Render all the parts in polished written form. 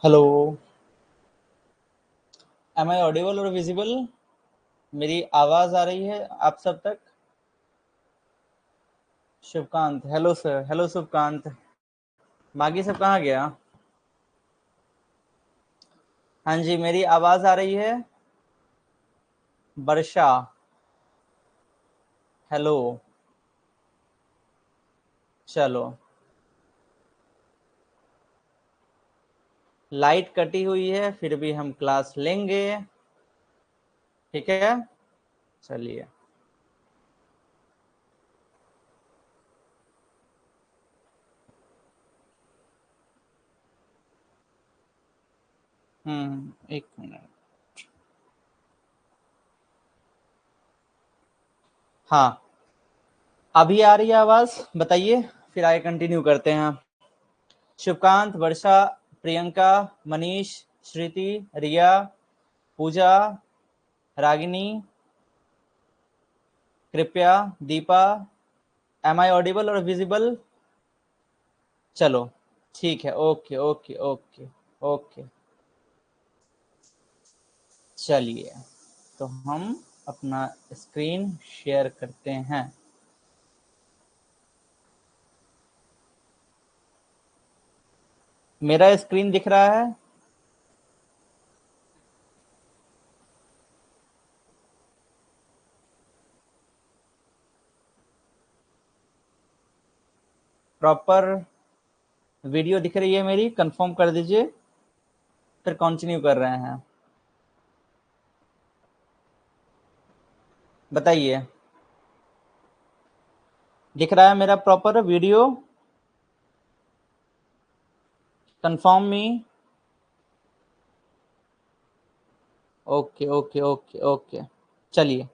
Hello. M I audible और visible? मेरी आवाज आ रही है आप सब तक? Shivkant, hello sir. Hello Shivkant. बाकी सब कहाँ गया? हाँ जी, मेरी आवाज आ रही है? वर्षा, हेलो। चलो, लाइट कटी हुई है फिर भी हम क्लास लेंगे। ठीक है, चलिए। एक मिनट। हाँ, अभी आ रही है आवाज? बताइए, फिर आगे कंटिन्यू करते हैं। शिवकांत, वर्षा, प्रियंका, मनीष, श्रुति, रिया, पूजा, रागिनी, कृपया, दीपा। एम आई ऑडिबल और विजिबल? चलो, ठीक है। Okay okay okay okay. चलिए, तो हम अपना स्क्रीन शेयर करते हैं। मेरा स्क्रीन दिख रहा है? प्रॉपर वीडियो दिख रही है मेरी? कंफर्म कर दीजिए, फिर कंटिन्यू कर रहे हैं। बताइए, दिख रहा है मेरा proper video? Confirm me. Okay okay okay okay. चलिए,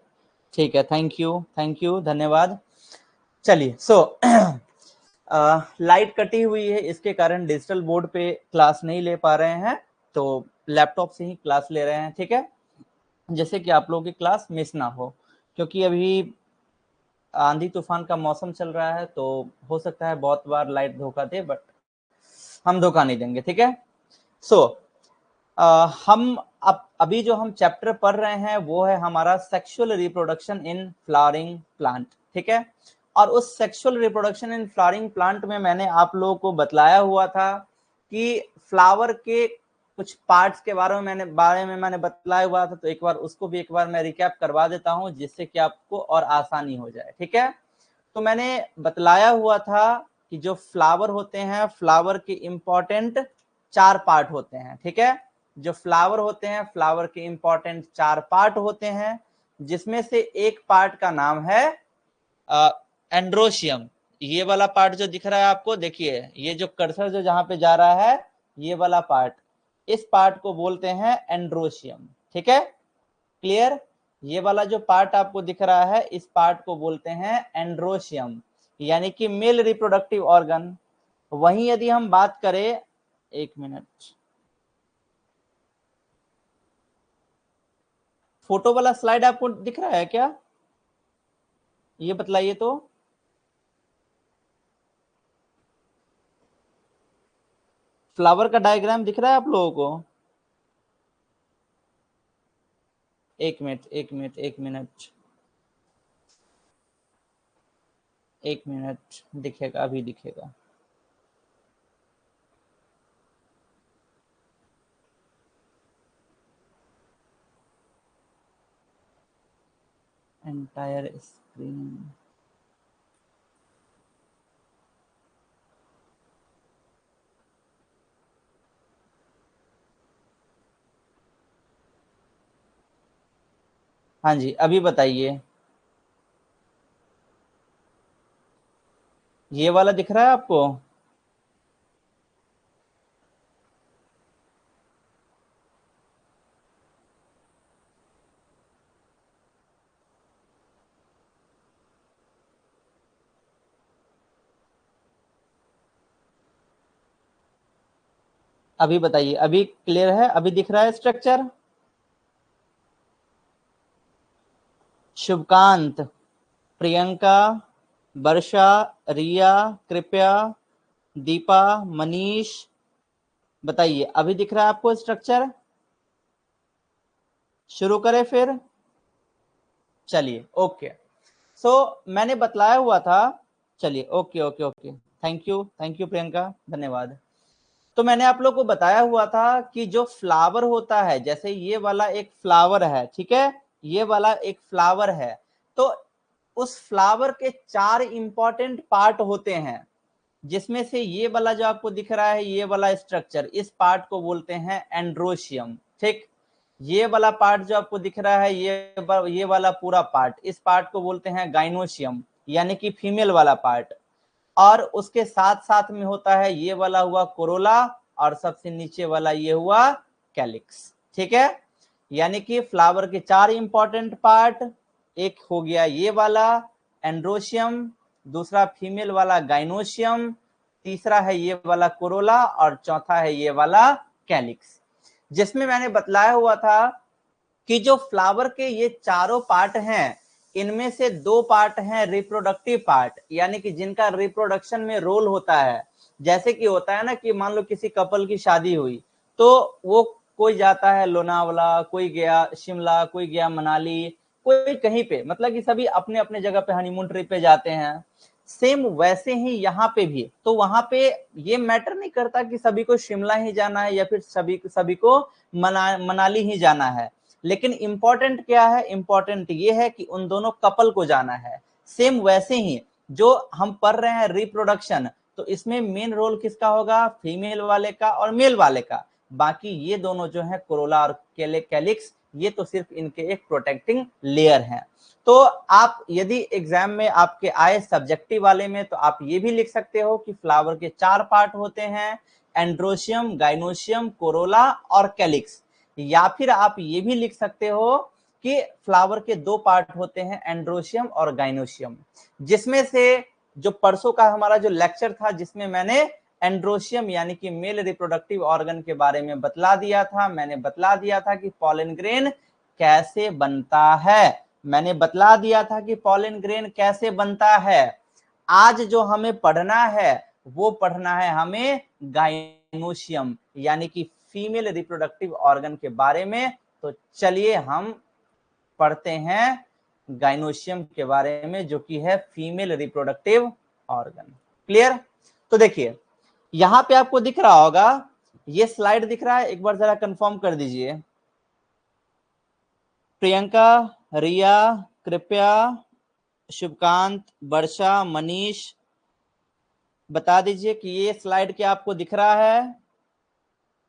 ठीक है। थैंक यू, धन्यवाद। चलिए, लाइट कटी हुई है, इसके कारण डिजिटल बोर्ड पे क्लास नहीं ले पा रहे हैं, तो लैपटॉप से ही क्लास ले रहे हैं। ठीक है, जैसे कि आप लोगों की क्लास मिस ना हो, क्योंकि अभी आंधी तूफान का मौसम चल रहा है, तो हो सकता है बहुत बार लाइट धोखा दे, बट हम धोखा नहीं देंगे। ठीक है। सो हम अभी जो हम चैप्टर पढ़ रहे हैं वो है हमारा sexual reproduction in flowering plant. ठीक है, और उस sexual reproduction in flowering plant में मैंने आप लोगों को बतलाया हुआ था कि फ्लावर के कुछ पार्ट्स के बारे में मैंने बतलाया हुआ था, तो एक बार उसको भी एक बार मैं रिकैप करवा देता हूं, जिससे कि आपको और आसानी हो जाए। ठीक है, तो मैंने बतलाया हुआ था कि जो फ्लावर होते हैं, फ्लावर के इंपॉर्टेंट 4 पार्ट होते हैं। ठीक है, जो फ्लावर होते हैं, फ्लावर के इंपॉर्टेंट 4 पार्ट होते हैं, जिसमें से एक पार्ट का नाम है एंड्रोशियम। ये वाला पार्ट जो दिख रहा है आपको, देखिए ये जो कर्सर जो जहां पे जा रहा है, ये वाला पार्ट, इस पार्ट को बोलते हैं एंड्रोशियम। ठीक है, क्लियर? ये वाला जो पार्ट आपको दिख रहा है, इस पार्ट को बोलते हैं एंड्रोशियम, यानी कि मेल रिप्रोडक्टिव ऑर्गन। वहीं यदि हम बात करें, एक मिनट, फोटो वाला स्लाइड आपको दिख रहा है क्या? ये बतलाइए तो। फ्लावर का डायग्राम दिख रहा है आप लोगों को? एक मिनट एक मिनट एक मिनट एक मिनट, दिखेगा, अभी दिखेगा। Entire screen. हाँ जी, अभी बताइए। ये वाला दिख रहा है आपको? अभी बताइए, अभी क्लियर है? अभी दिख रहा है स्ट्रक्चर? शुभकांत, प्रियंका, वर्षा, रिया, कृपया, दीपा, मनीष, बताइए, अभी दिख रहा है आपको स्ट्रक्चर? शुरू करें फिर? चलिए, ओके। मैंने बतलाया हुआ था, चलिए okay okay okay, thank you Priyanka, धन्यवाद। तो मैंने आप लोग को बताया हुआ था कि जो फ्लावर होता है, जैसे ये वाला एक फ्लावर है, ठीक है, ये वाला एक फ्लावर है, तो उस फ्लावर के 4 इंपॉर्टेंट पार्ट होते हैं, जिसमें से ये वाला जो आपको दिख रहा है, ये वाला स्ट्रक्चर, इस पार्ट को बोलते हैं एंड्रोशियम, ठीक। ये वाला पार्ट जो आपको दिख रहा है, ये वाला पूरा पार्ट, इस पार्ट को बोलते हैं गाइनोशियम, यानी कि फीमेल वाला पार्ट। और उसके साथ साथ में होता है ये वाला हुआ कोरोला, और सबसे नीचे वाला ये हुआ कैलिक्स, ठीक है। यानी कि फ्लावर के 4 इंपॉर्टेंट पार्ट, एक हो गया ये वाला एंड्रोशियम, दूसरा फीमेल वाला गाइनोशियम, तीसरा है ये वाला कोरोला, और चौथा है ये वाला कैलिक्स। जिसमें मैंने बतलाया हुआ था कि जो फ्लावर के ये चारों पार्ट हैं, इनमें से 2 पार्ट हैं रिप्रोडक्टिव पार्ट, यानी कि जिनका रिप्रोडक्शन में रोल होता है। जैसे कि होता है ना कि मान लो किसी कपल की शादी हुई, तो वो कोई जाता है लोनावला, कोई गया शिमला, कोई गया मनाली, कोई कहीं पे, मतलब कि सभी अपने अपने जगह पे हनीमून ट्रिप पे जाते हैं। सेम वैसे ही यहाँ पे भी, तो वहां पे ये मैटर नहीं करता कि सभी को शिमला ही जाना है या फिर सभी को मनाली ही जाना है, लेकिन इंपॉर्टेंट क्या है, इंपॉर्टेंट ये है कि उन दोनों कपल को जाना है। सेम वैसे ही जो हम पढ़ रहे हैं रिप्रोडक्शन, तो इसमें मेन रोल किसका होगा, फीमेल वाले का और मेल वाले का। बाकी ये दोनों जो है कोरोला और कैलिक्स, ये तो सिर्फ इनके एक प्रोटेक्टिंग लेयर हैं। तो आप यदि एग्जाम में आपके आए सब्जेक्टिव वाले में, तो आप ये भी लिख सकते हो कि फ्लावर के 4 पार्ट होते हैं, एंड्रोशियम, गाइनोशियम, कोरोला और कैलिक्स। या फिर आप ये भी लिख सकते हो कि फ्लावर के 2 पार्ट होते हैं, एंड्रोशियम और गाइनोशियम। जिसमें से जो परसों का हमारा जो लेक्चर था, जिसमें मैंने एंड्रोशियम यानी कि मेल रिप्रोडक्टिव ऑर्गन के बारे में बतला दिया था, मैंने बतला दिया था कि पॉलन ग्रेन कैसे बनता है, मैंने बतला दिया था कि पॉलन ग्रेन कैसे बनता है। आज जो हमें पढ़ना है, वो पढ़ना है हमें गाइनोशियम यानी कि फीमेल रिप्रोडक्टिव ऑर्गन के बारे में। तो चलिए हम पढ़ते हैं गाइनोशियम के बारे में, जो कि है फीमेल रिप्रोडक्टिव ऑर्गन। क्लियर? तो देखिए, यहां पे आपको दिख रहा होगा, ये स्लाइड दिख रहा है, एक बार जरा कंफर्म कर दीजिए। प्रियंका, रिया, कृपया, शुभकांत, वर्षा, मनीष, बता दीजिए कि ये स्लाइड क्या आपको दिख रहा है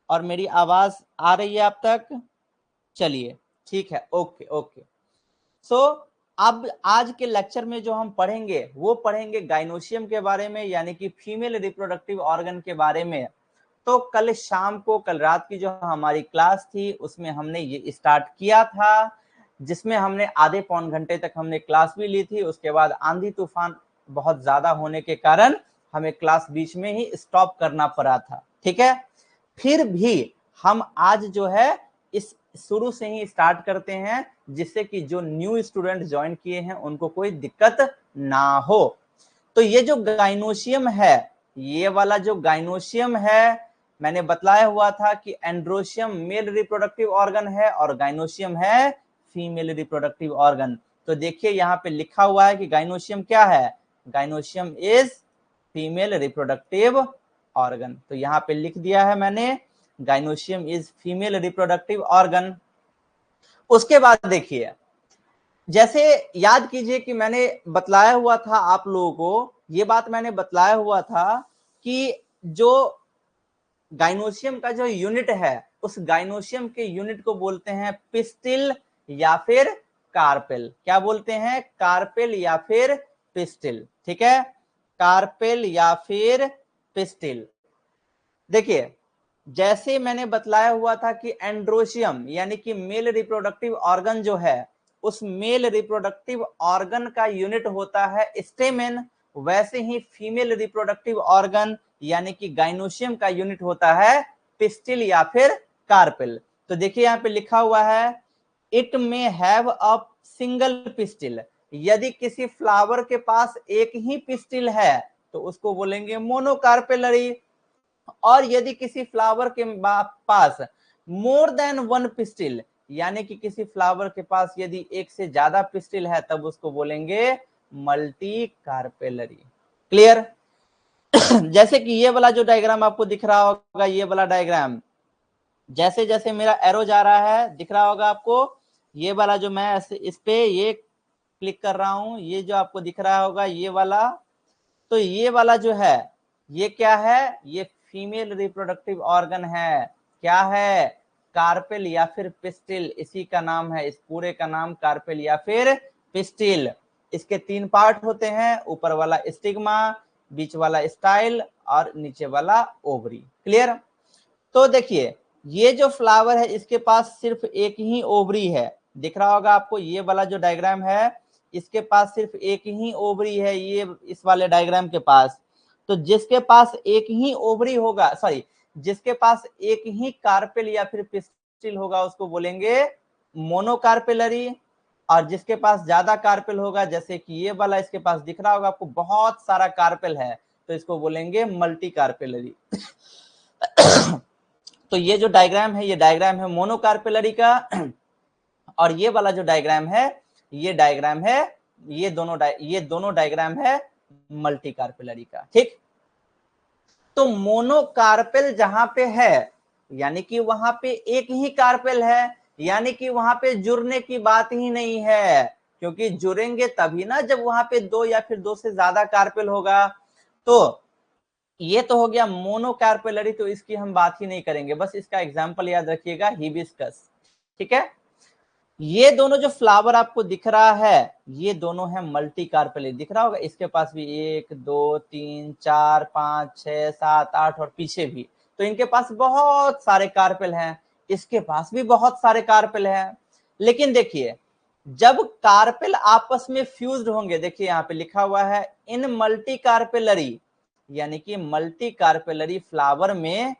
और मेरी आवाज आ रही है आप तक? चलिए ठीक है, ओके ओके। अब आज के लेक्चर में जो हम पढ़ेंगे, वो पढ़ेंगे गाइनोशियम के बारे में, यानी कि फीमेल रिप्रोडक्टिव ऑर्गन के बारे में। तो कल शाम को, कल रात की जो हमारी क्लास थी, उसमें हमने ये स्टार्ट किया था, जिसमें हमने आधे पौन घंटे तक हमने क्लास भी ली थी। उसके बाद आंधी तूफान बहुत ज्यादा होने के कारण हमें क्लास बीच में ही स्टॉप करना पड़ा था, ठीक है। फिर भी हम आज जो है इस शुरू से ही स्टार्ट करते हैं, जिससे कि जो न्यू स्टूडेंट ज्वाइन किए हैं उनको कोई दिक्कत ना हो। तो ये जो गाइनोशियम है, ये वाला जो गाइनोशियम है, मैंने बतलाया हुआ था कि एंड्रोशियम मेल रिप्रोडक्टिव ऑर्गन है और गाइनोशियम है फीमेल रिप्रोडक्टिव ऑर्गन। तो देखिए यहाँ पे लिखा हुआ है कि गाइनोशियम क्या है, gynoecium is female reproductive organ. तो यहाँ पे लिख दिया है मैंने, gynoecium is female reproductive organ. उसके बाद देखिए, जैसे याद कीजिए कि मैंने बतलाया हुआ था आप लोगों को, ये बात मैंने बतलाया हुआ था कि जो गाइनोशियम का जो यूनिट है, उस गाइनोशियम के यूनिट को बोलते हैं पिस्टिल या फिर कार्पेल। क्या बोलते हैं? कार्पेल या फिर पिस्टिल, ठीक है, कार्पेल या फिर पिस्टिल। देखिए, जैसे मैंने बतलाया हुआ था कि एंड्रोशियम यानी कि मेल रिप्रोडक्टिव ऑर्गन जो है, उस मेल रिप्रोडक्टिव ऑर्गन का यूनिट होता है स्टेमेन, वैसे ही फीमेल रिप्रोडक्टिव ऑर्गन यानी कि गाइनोशियम का यूनिट होता है पिस्टिल या फिर कार्पेल। तो देखिए यहाँ पे लिखा हुआ है, it may have a single pistil. यदि किसी फ्लावर के पास एक ही पिस्टिल है, तो उसको बोलेंगे मोनोकार्पेलरी। और यदि किसी फ्लावर के पास मोर देन वन पिस्टिल, यानी कि किसी फ्लावर के पास यदि एक से ज्यादा पिस्टिल है, तब उसको बोलेंगे मल्टी कार्पेलरी। क्लियर? जैसे कि ये वाला जो डायग्राम आपको दिख रहा होगा, ये वाला डायग्राम, जैसे जैसे मेरा एरो जा रहा है दिख रहा होगा आपको, ये वाला जो मैं इस पे ये क्लिक कर रहा हूं, ये जो आपको दिख रहा होगा ये वाला, तो ये वाला जो है ये क्या है, ये फीमेल रिप्रोडक्टिव ऑर्गन है। क्या है? कार्पेल या फिर पिस्टिल, इसी का नाम है, इस पूरे का नाम कार्पेल या फिर पिस्टिल। इसके 3 पार्ट होते हैं, ऊपर वाला स्टिग्मा, बीच वाला स्टाइल और नीचे वाला ओवरी। क्लियर? तो देखिए ये जो फ्लावर है इसके पास सिर्फ एक ही ओवरी है, दिख रहा होगा आपको, ये वाला जो डायग्राम है इसके पास सिर्फ एक ही ओवरी है, ये इस वाले डायग्राम के पास। तो जिसके पास एक ही ओवरी होगा, सॉरी, जिसके पास एक ही कार्पेल या फिर पिस्टिल होगा उसको बोलेंगे मोनोकार्पेलरी। और जिसके पास ज्यादा कार्पेल होगा, जैसे कि ये वाला इसके पास दिख रहा होगा आपको बहुत सारा कार्पेल है, तो इसको बोलेंगे मल्टी कार्पेलरी। तो ये जो डायग्राम है ये डायग्राम है मोनोकार्पेलरी का, और ये वाला जो डायग्राम है ये डायग्राम है, ये दोनों डायग्राम है मल्टी कार्पेलरी का। ठीक? तो मोनोकार्पेल जहां पे है यानी कि वहां पे एक ही कार्पेल है, यानी कि वहां पे जुड़ने की बात ही नहीं है, क्योंकि जुड़ेंगे तभी ना जब वहां पे 2 या फिर 2 से ज्यादा कार्पेल होगा। तो ये तो हो गया मोनोकार्पेलरी, तो इसकी हम बात ही नहीं करेंगे, बस इसका एग्जांपल याद रखिएगा, हिबिस्कस। ठीक है? ये दोनों जो फ्लावर आपको दिख रहा है ये दोनों है मल्टी कार्पेलरी, दिख रहा होगा, इसके पास भी 1 2 3 4 5 6 7 8 और पीछे भी, तो इनके पास बहुत सारे कार्पेल हैं, इसके पास भी बहुत सारे कार्पेल हैं। लेकिन देखिए जब कार्पेल आपस में फ्यूज्ड होंगे, देखिए यहाँ पे लिखा हुआ है इन मल्टी कार्पेलरी, यानी कि मल्टी कार्पेलरी फ्लावर में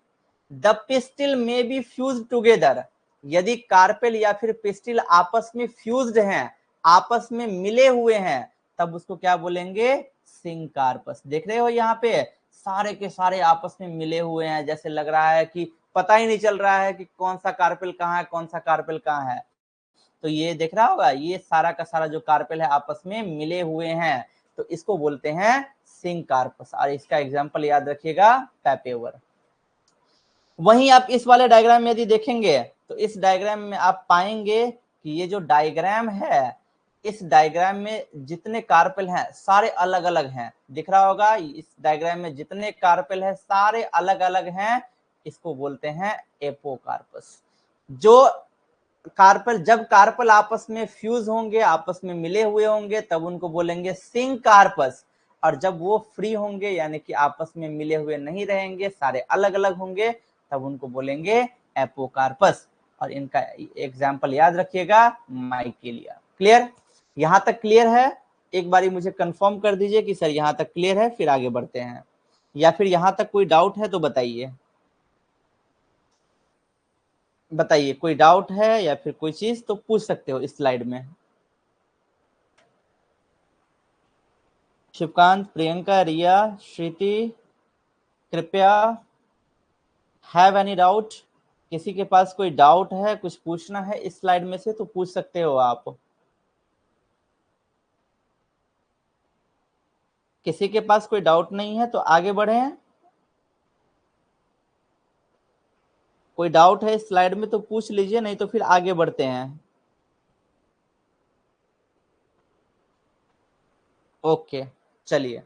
द पिस्टिल में बी फ्यूज टुगेदर, यदि कार्पेल या फिर पिस्टिल आपस में फ्यूज्ड हैं, आपस में मिले हुए हैं, तब उसको क्या बोलेंगे? सिंकार्पस। देख रहे हो यहाँ पे सारे के सारे आपस में मिले हुए हैं, जैसे लग रहा है कि पता ही नहीं चल रहा है कि कौन सा कार्पेल कहाँ है, कौन सा कार्पेल कहाँ है। तो ये देख रहा होगा ये सारा का सारा जो कार्पेल है आपस में मिले हुए हैं, तो इसको बोलते हैं सिंकार्पस। और इसका एग्जाम्पल याद रखिएगा पैपेवर। वहीं आप इस वाले डायग्राम में यदि देखेंगे तो इस डायग्राम में आप पाएंगे कि ये जो डायग्राम है इस डायग्राम में जितने कार्पेल हैं सारे अलग अलग हैं, दिख रहा होगा, इस डायग्राम में जितने कार्पेल हैं सारे अलग अलग हैं, इसको बोलते हैं एपोकार्पस। जो कार्पेल, जब कार्पेल आपस में फ्यूज होंगे, आपस में मिले हुए होंगे, तब उनको बोलेंगे सिंकार्पस, और जब वो फ्री होंगे यानी कि आपस में मिले हुए नहीं रहेंगे, सारे अलग अलग होंगे, तब उनको बोलेंगे एपोकार्पस। और इनका एग्जाम्पल याद रखिएगा माइकेलिया। क्लियर? यहां तक क्लियर है? एक बारी मुझे कंफर्म कर दीजिए कि सर यहां तक क्लियर है, फिर आगे बढ़ते हैं, या फिर यहां तक कोई डाउट है तो बताइए। बताइए कोई डाउट है या फिर कोई चीज तो पूछ सकते हो इस स्लाइड में। शिवकांत, प्रियंका, रिया, श्रुति, कृपया, हैव एनी डाउट? किसी के पास कोई डाउट है, कुछ पूछना है इस स्लाइड में से तो पूछ सकते हो आप। किसी के पास कोई डाउट नहीं है तो आगे बढ़े। कोई डाउट है इस स्लाइड में तो पूछ लीजिए, नहीं तो फिर आगे बढ़ते हैं। ओके चलिए।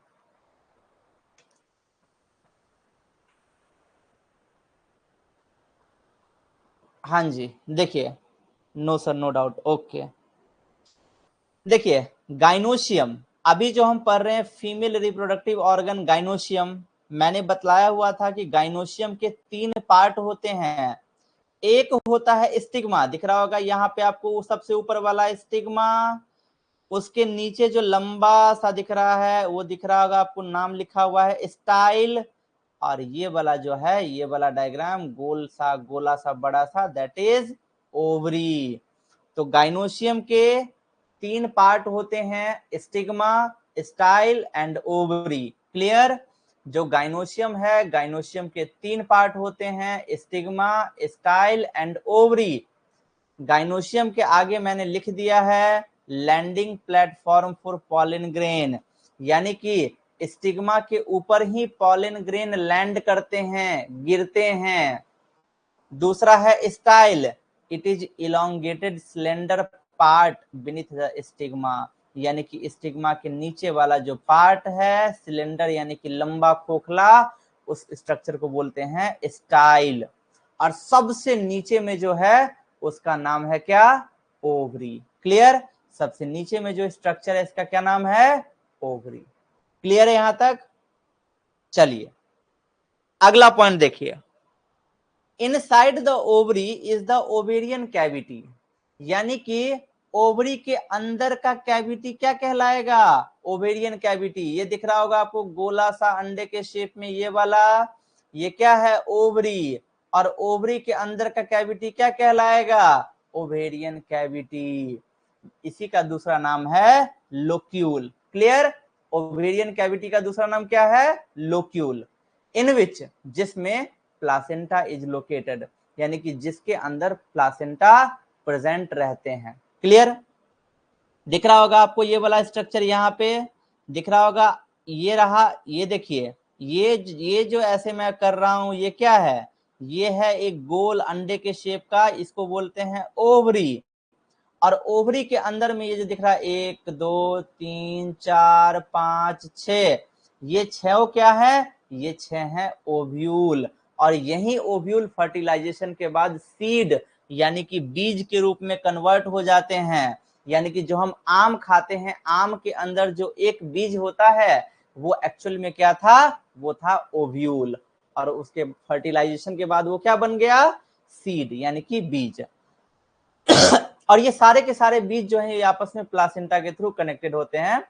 हाँ जी देखिए, no sir no doubt, okay. देखिए गाइनोशियम, अभी जो हम पढ़ रहे हैं फीमेल रिप्रोडक्टिव ऑर्गन गाइनोशियम, मैंने बतलाया हुआ था कि गाइनोशियम के 3 पार्ट होते हैं। एक होता है स्टिग्मा, दिख रहा होगा यहाँ पे आपको सबसे ऊपर वाला स्टिग्मा, उसके नीचे जो लंबा सा दिख रहा है वो दिख रहा होगा आपको, नाम लिखा हुआ है स्टाइल, और ये वाला जो है ये वाला डायग्राम गोल सा गोला सा बड़ा सा, दैट इज ओवरी। तो गाइनोशियम के 3 पार्ट होते हैं, stigma, style and ovary. Clear? जो गाइनोशियम है, गाइनोशियम के 3 पार्ट होते हैं, stigma, style and ovary. Gynoecium के आगे मैंने लिख दिया है landing platform for pollen grain, यानी कि स्टिग्मा के ऊपर ही पॉलन ग्रेन लैंड करते हैं, गिरते हैं। दूसरा है style, it is elongated slender part beneath the stigma, यानी कि स्टिग्मा के नीचे वाला जो पार्ट है सिलेंडर यानी कि लंबा खोखला, उस स्ट्रक्चर को बोलते हैं स्टाइल। और सबसे नीचे में जो है उसका नाम है क्या? ओवरी। क्लियर? सबसे नीचे में जो स्ट्रक्चर है इसका क्या नाम है? ओवरी। क्लियर है यहां तक? चलिए अगला पॉइंट देखिए, inside the ovary is the ovarian cavity, यानी कि ओवरी के अंदर का कैविटी क्या कहलाएगा? Ovarian cavity. ये दिख रहा होगा आपको गोला सा अंडे के शेप में, ये वाला, ये क्या है? ओवरी। और ओवरी के अंदर का कैविटी क्या कहलाएगा? Ovarian cavity. इसी का दूसरा नाम है लोक्यूल। क्लियर? ओवेरियन कैविटी का दूसरा नाम क्या है? लोक्यूल। इन विच, जिसमें प्लासेंटा इज लोकेटेड, यानी कि जिसके अंदर प्लासेंटा प्रेजेंट रहते हैं। क्लियर? दिख रहा होगा आपको ये वाला स्ट्रक्चर, यहाँ पे दिख रहा होगा, ये रहा। ये देखिए, ये जो ऐसे मैं कर रहा हूं ये क्या है? ये है एक गोल अंडे के शेप का, इसको बोलते हैं ओवरी। और ओवरी के अंदर में ये जो दिख रहा है 1 2 3 4 5 6, ये 6 क्या है? ये 6 है ओव्यूल। और यही ओव्यूल फर्टिलाइजेशन के बाद सीड यानी कि बीज के रूप में कन्वर्ट हो जाते हैं। यानी कि जो हम आम खाते हैं, आम के अंदर जो एक बीज होता है वो एक्चुअल में क्या था? वो था ओव्यूल। और उसके फर्टिलाइजेशन के बाद वो क्या बन गया? सीड यानी कि बीज। और ये सारे के सारे बीज जो है ये आपस में प्लासेंटा के थ्रू कनेक्टेड होते हैं।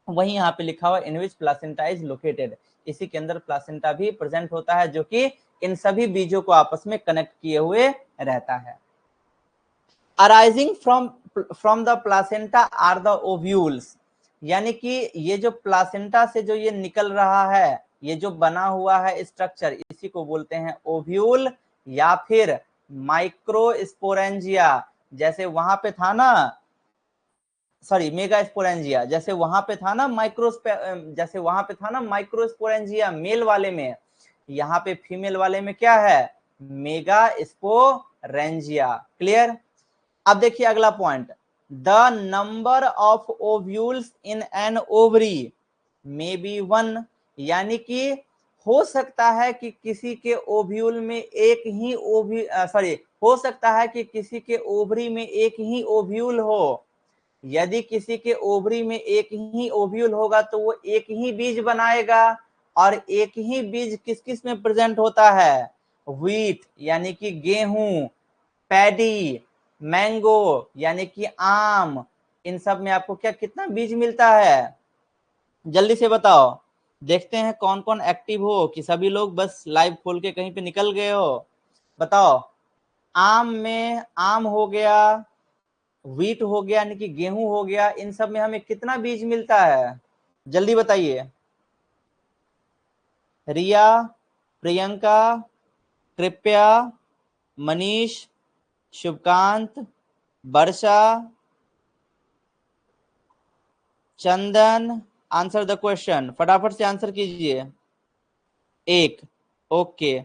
वही यहाँ पे लिखा हुआ इन विच प्लासेंटा इज लोकेटेड, इसी के अंदर प्लासेंटा भी प्रेजेंट होता है जो कि इन सभी बीजों को आपस में कनेक्ट किए हुए रहता है। Arising from the placenta are the ovules, यानी कि ये जो प्लासेंटा से जो ये निकल रहा है, ये जो बना हुआ है स्ट्रक्चर, इसी को बोलते हैं ओव्यूल या फिर माइक्रोस्पोरेंजिया। जैसे वहां पे था ना, सॉरी मेगास्पोरेंजिया, जैसे वहां पे था ना माइक्रोस्पोरेंजिया मेल वाले में, यहाँ पे फीमेल वाले में क्या है? मेगास्पोरेंजिया। क्लियर? अब देखिए अगला point, the number of ovules in an ovary may be 1, यानी कि हो सकता है कि किसी के ओव्यूल में एक ही हो सकता है कि किसी के ओवरी में एक ही ओव्यूल हो। यदि किसी के ओवरी में एक ही ओव्यूल होगा तो वो एक ही बीज बनाएगा। और एक ही बीज किस किस में प्रेजेंट होता है? व्हीट यानी कि गेहूं, पैडी, मैंगो यानी कि आम, इन सब में आपको क्या कितना बीज मिलता है? जल्दी से बताओ, देखते हैं कौन कौन एक्टिव हो, कि सभी लोग बस लाइव खोल के कहीं पे निकल गए हो। बताओ, आम में आम हो गया, व्हीट हो गया यानी कि गेहूं हो गया, इन सब में हमें कितना बीज मिलता है? जल्दी बताइए। रिया, प्रियंका, कृपया, मनीष, शुभकांत, वर्षा, चंदन, आंसर द क्वेश्चन, फटाफट से आंसर कीजिए। 1, ओके।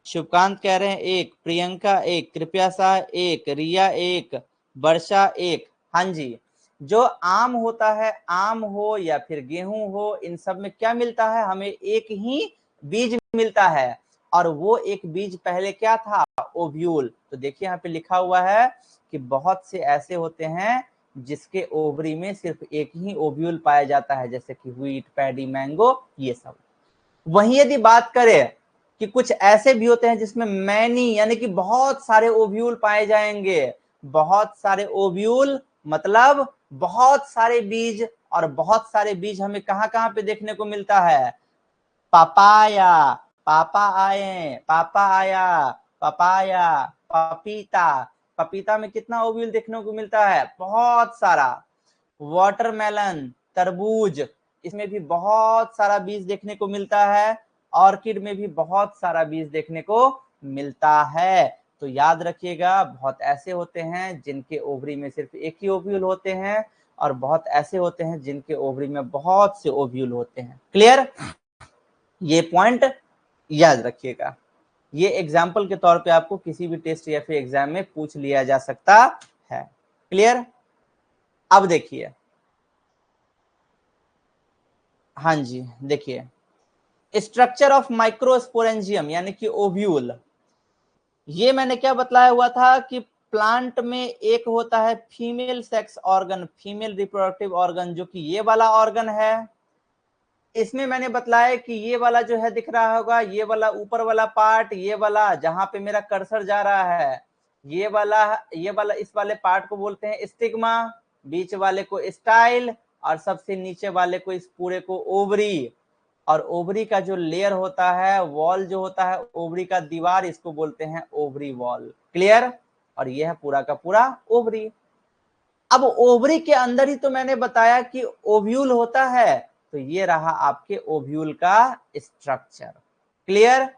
शुभकांत कह रहे हैं 1, प्रियंका 1, कृपया शाह 1, रिया 1, वर्षा 1। हाँ जी, जो आम होता है, आम हो या फिर गेहूं हो, इन सब में क्या मिलता है? हमें एक ही बीज मिलता है। और वो एक बीज पहले क्या था? ओव्यूल। तो देखिए यहाँ पे लिखा हुआ है कि बहुत से ऐसे होते हैं जिसके ओवरी में सिर्फ एक ही ओव्यूल पाया जाता है, जैसे कि व्हीट, पैडी, मैंगो, ये सब। वहीं यदि बात करें कि कुछ ऐसे भी होते हैं जिसमें मैनी यानी कि बहुत सारे ओव्यूल पाए जाएंगे। बहुत सारे ओव्यूल मतलब बहुत सारे बीज, और बहुत सारे बीज हमें कहां कहां पे देखने को मिलता है? पपाया, पापा आए, पापा आया, पपाया, पपीता, पपीता में कितना ओव्यूल देखने को मिलता है? बहुत सारा। वाटरमेलन, तरबूज, इसमें भी बहुत सारा बीज देखने को मिलता है, ऑर्किड में भी बहुत सारा बीज देखने को मिलता है। तो याद रखिएगा, बहुत ऐसे होते हैं जिनके ओवरी में सिर्फ एक ही ओव्यूल होते हैं, और बहुत ऐसे होते हैं जिनके ओवरी में बहुत से ओव्यूल होते हैं। क्लियर? ये पॉइंट याद रखिएगा। ये एग्जाम्पल के तौर पे आपको किसी भी टेस्ट या फिर एग्जाम में पूछ लिया जा सकता है। क्लियर? अब देखिए, हाँ जी, देखिए स्ट्रक्चर ऑफ माइक्रोस्पोरेंजियम यानी कि ओव्यूल। ये मैंने क्या बतलाया हुआ था कि प्लांट में एक होता है female sex organ, female reproductive organ, जो कि ये वाला ऑर्गन है। इसमें मैंने बतलाया कि ये वाला जो है दिख रहा होगा, ये वाला ऊपर वाला पार्ट, ये वाला जहां पे मेरा कर्सर जा रहा है, ये वाला इस वाले पार्ट को बोलते हैं स्टिग्मा, बीच वाले को स्टाइल, और सबसे नीचे वाले को, इस पूरे को ओवरी। और ओवरी का जो लेयर होता है, वॉल जो होता है, ओवरी का दीवार, इसको बोलते हैं ओवरी वॉल। क्लियर? और ये है पूरा का पूरा ओवरी। अब ओवरी के अंदर ही तो मैंने बताया कि ओव्यूल होता है, तो ये रहा आपके ओव्यूल का स्ट्रक्चर। क्लियर?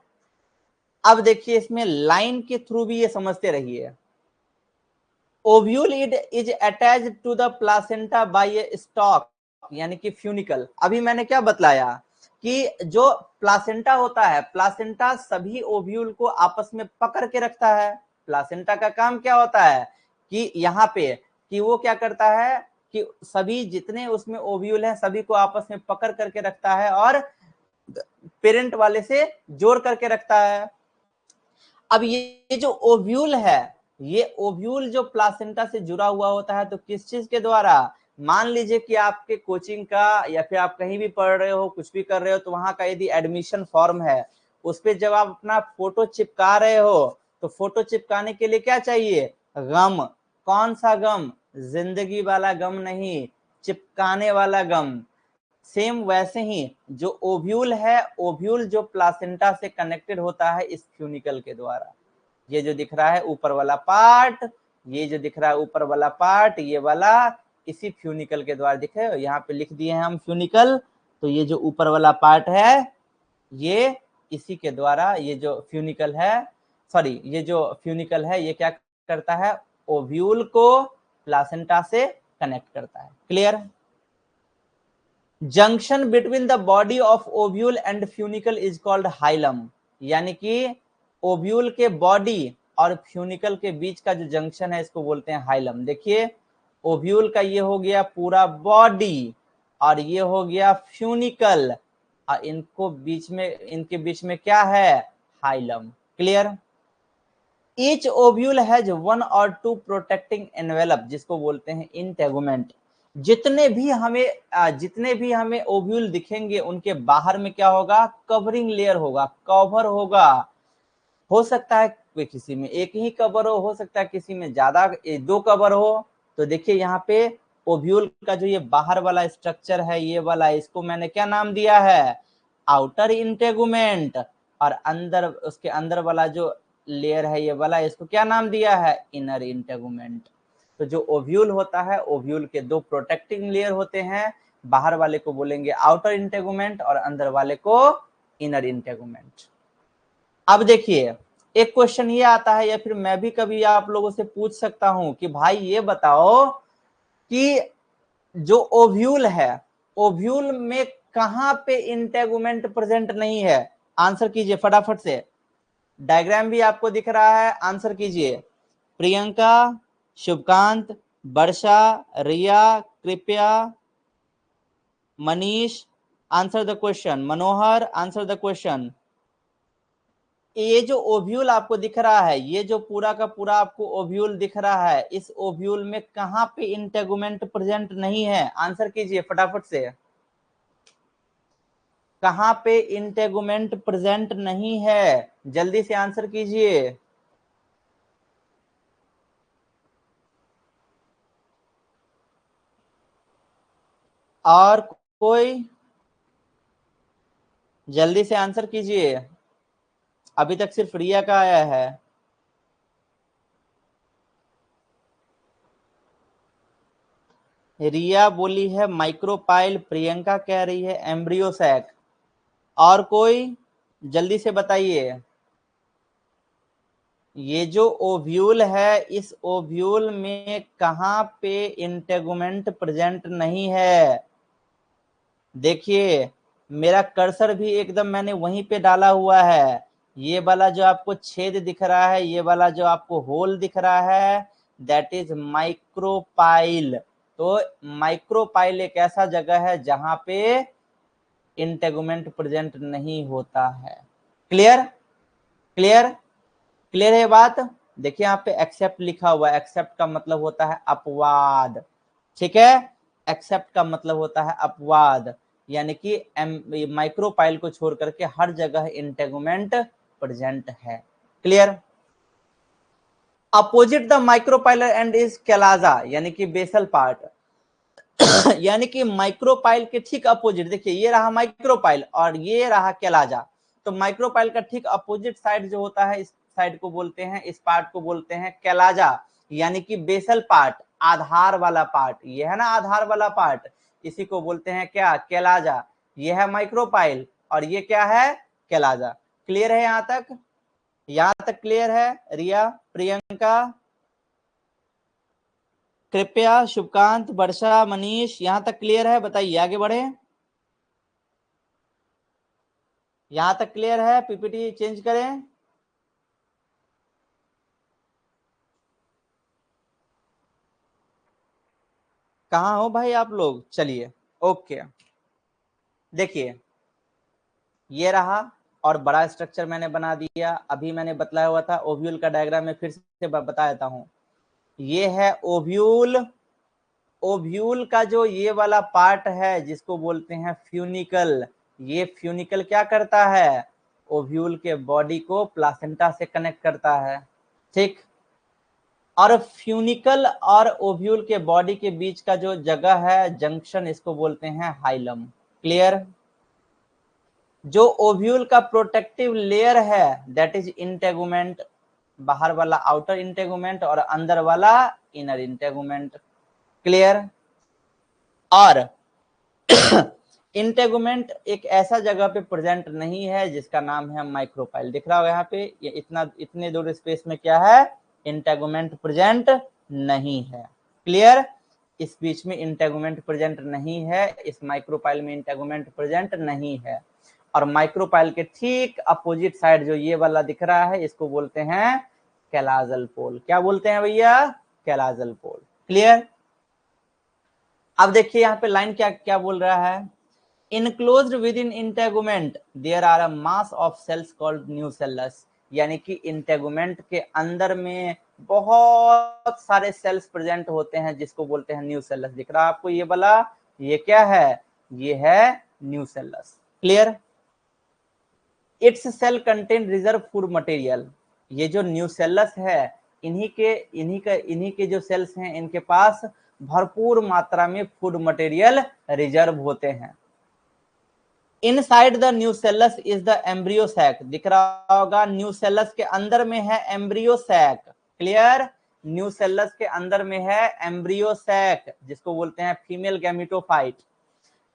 अब देखिए, इसमें लाइन के थ्रू भी ये समझते रहिए। Ovule is attached to the placenta by a stalk यानी कि फ्यूनिकल। अभी मैंने क्या बतलाया कि जो प्लासेंटा होता है, प्लासेंटा सभी ओव्यूल को आपस में पकड़ के रखता है। प्लासेंटा का काम क्या होता है कि यहाँ पे कि वो क्या करता है कि सभी जितने उसमें ओव्यूल हैं सभी को आपस में पकड़ करके रखता है और पेरेंट वाले से जोड़ करके रखता है। अब ये जो ओव्यूल है, ये ओव्यूल जो प्लासेंटा से जुड़ा हुआ होता है, तो किस चीज के द्वारा? मान लीजिए कि आपके कोचिंग का या फिर आप कहीं भी पढ़ रहे हो, कुछ भी कर रहे हो, तो वहां का यदि एडमिशन फॉर्म है, उस पर जब आप अपना फोटो चिपका रहे हो, तो फोटो चिपकाने के लिए क्या चाहिए? गम। कौन सा गम? जिंदगी वाला गम नहीं, चिपकाने वाला गम। सेम वैसे ही जो ओव्यूल है, ओव्यूल जो प्लासेंटा से कनेक्टेड होता है इस फ्यूनिकल के द्वारा। ये जो दिख रहा है ऊपर वाला पार्ट, ये जो दिख रहा है ऊपर वाला पार्ट, ये वाला इसी फ्यूनिकल के द्वारा दिखे। यहाँ पे लिख दिए हैं हम फ्यूनिकल। तो ये जो ऊपर वाला पार्ट है, ये इसी के द्वारा, ये जो फ्यूनिकल है, सॉरी, ये जो फ्यूनिकल है, ये क्या करता है? ओव्यूल को प्लासेंटा से कनेक्ट करता है। Clear? Junction between the body of ovule and funicle is called hilum. यानी कि ओव्यूल के बॉडी और फ्यूनिकल के बीच का जो जंक्शन है, इसको बोलते हैं हाइलम। देखिए, ओव्यूल का ये हो गया पूरा बॉडी, और ये हो गया फ्यूनिकल, और इनके बीच में क्या है? Hilum. Clear? Each ovule has one और टू प्रोटेक्टिंग एनवेलप, जिसको बोलते हैं इंटेगुमेंट। जितने भी हमें ओव्यूल दिखेंगे, उनके बाहर में क्या होगा? कवरिंग लेयर होगा, कवर होगा। हो सकता है किसी में एक ही कवर हो सकता है किसी में ज्यादा, 2 कवर हो। तो देखिए यहाँ पे ओव्यूल का जो ये बाहर वाला स्ट्रक्चर है, ये वाला, इसको मैंने क्या नाम दिया है? Outer integument. और अंदर, उसके अंदर वाला जो लेयर है ये वाला, इसको क्या नाम दिया है? Inner integument. तो जो ओव्यूल होता है, ओव्यूल के 2 प्रोटेक्टिंग लेयर होते हैं, बाहर वाले को बोलेंगे आउटर इंटेगुमेंट और अंदर वाले को इनर इंटेगुमेंट। अब देखिए, एक क्वेश्चन ये आता है, या फिर मैं भी कभी आप लोगों से पूछ सकता हूं कि भाई ये बताओ कि जो ओव्यूल है, ओव्यूल में कहां पे इंटेगुमेंट प्रेजेंट नहीं है? आंसर कीजिए फटाफट से। डायग्राम भी आपको दिख रहा है, आंसर कीजिए। प्रियंका, शुभकांत, वर्षा, रिया, कृपया, Manish, answer the question. Manohar, answer the question. ये जो ओव्यूल आपको दिख रहा है, ये जो पूरा का पूरा आपको ओव्यूल दिख रहा है, इस ओव्यूल में कहां पे इंटेगुमेंट प्रेजेंट नहीं है? आंसर कीजिए फटाफट से। कहां पे इंटेगुमेंट प्रेजेंट नहीं है? जल्दी से आंसर कीजिए। और कोई जल्दी से आंसर कीजिए। अभी तक सिर्फ रिया का आया है। रिया बोली है माइक्रोपाइल, प्रियंका कह रही है एम्ब्रियो सैक। और कोई जल्दी से बताइए। ये जो ओव्यूल है, इस ओव्यूल में कहां पे इंटेगुमेंट प्रेजेंट नहीं है? देखिए मेरा कर्सर भी एकदम मैंने वहीं पे डाला हुआ है। ये वाला जो आपको छेद दिख रहा है, ये वाला जो आपको होल दिख रहा है, दैट इज माइक्रोपाइल। तो माइक्रोपाइल एक ऐसा जगह है जहां पे इंटेगुमेंट प्रेजेंट नहीं होता है। क्लियर? क्लियर? क्लियर है बात? देखिए यहाँ पे एक्सेप्ट लिखा हुआ है, एक्सेप्ट का मतलब होता है अपवाद। ठीक है, एक्सेप्ट का मतलब होता है अपवाद, यानी कि माइक्रोपाइल को छोड़ करके हर जगह इंटेगुमेंट प्रेजेंट है। Clear? Opposite the micropylar end is chalaza, यानी कि बेसल पार्ट। यानी कि माइक्रोपाइल के ठीक अपोजिट, देखिए ये रहा माइक्रोपाइल और ये रहा कैलाजा। तो माइक्रोपाइल का ठीक अपोजिट साइड जो होता है, इस साइड को बोलते हैं, इस पार्ट को बोलते हैं कैलाजा, यानी कि बेसल पार्ट, आधार वाला पार्ट। ये है ना आधार वाला पार्ट, इसी को बोलते हैं क्या? कैलाजा। ये है माइक्रोपाइल और ये क्या है? कैलाजा। क्लियर है यहां तक? यहां तक क्लियर है? रिया, प्रियंका, कृपया, शुभकांत, वर्षा, मनीष, यहां तक क्लियर है? बताइए, आगे बढ़े। यहां तक क्लियर है? पीपीटी चेंज करें? कहाँ हो भाई आप लोग? चलिए, ओके। देखिए ये रहा, और बड़ा स्ट्रक्चर मैंने बना दिया। अभी मैंने बतलाया हुआ था ओव्यूल का डायग्राम में फिर से बता देता हूं। ये है ओव्यूल। ओव्यूल का जो ये वाला पार्ट है जिसको बोलते हैं फ्यूनिकल, ये फ्यूनिकल क्या करता है? ओव्यूल के बॉडी को प्लासेंटा से कनेक्ट करता है। ठीक, और फ्यूनिकल और ओव्यूल के बॉडी के बीच का जो जगह है जंक्शन, इसको बोलते हैं हाइलम। क्लियर? जो ओव्यूल का प्रोटेक्टिव लेयर है दैट इज इंटेगुमेंट, बाहर वाला आउटर इंटेगुमेंट और अंदर वाला इनर इंटेगुमेंट। क्लियर? और इंटेगुमेंट एक ऐसा जगह पे प्रेजेंट नहीं है जिसका नाम है माइक्रोपाइल। दिख रहा होगा यहाँ पे, ये इतने दूर स्पेस में क्या है? इंटेगुमेंट प्रेजेंट नहीं है। क्लियर? इस बीच में इंटेगुमेंट प्रेजेंट नहीं है, इस माइक्रोपाइल में इंटेगुमेंट प्रेजेंट नहीं है। और माइक्रोपाइल के ठीक अपोजिट साइड जो ये वाला दिख रहा है, इसको बोलते हैं कैलाजल पोल। क्या बोलते हैं भैया? कैलाजल पोल। क्लियर? अब देखिए यहाँ पे लाइन क्या क्या बोल रहा है। Enclosed within integument there are a mass of cells called nucellus, यानी कि इंटेगुमेंट के अंदर में बहुत सारे सेल्स प्रेजेंट होते हैं जिसको बोलते हैं न्यूसेलस। दिख रहा है आपको ये वाला? ये क्या है? ये है nucellus. Clear? Its cell contain reserve food material. ये जो न्यूसेलस है, इन्हीं के जो सेल्स हैं, इनके पास भरपूर मात्रा में फूड मटेरियल रिजर्व होते हैं। Inside the nucellus is the embryo sac. दिख रहा होगा न्यूसेलस के अंदर में है एम्ब्रियो सैक। क्लियर? न्यूसेलस के अंदर में है एम्ब्रियो सैक, जिसको बोलते हैं फीमेल गैमिटोफाइट।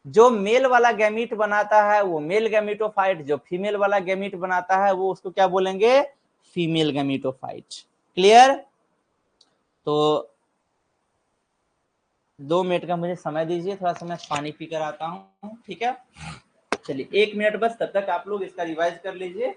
जो मेल वाला गैमीट बनाता है वो मेल गैमिटोफाइट, जो फीमेल वाला गैमीट बनाता है वो उसको क्या बोलेंगे? Female gametophyte. क्लियर? तो 2 मिनट का मुझे समय दीजिए, थोड़ा सा मैं पानी पीकर आता हूँ। ठीक है, चलिए 1 मिनट बस, तब तक आप लोग इसका रिवाइज कर लीजिए।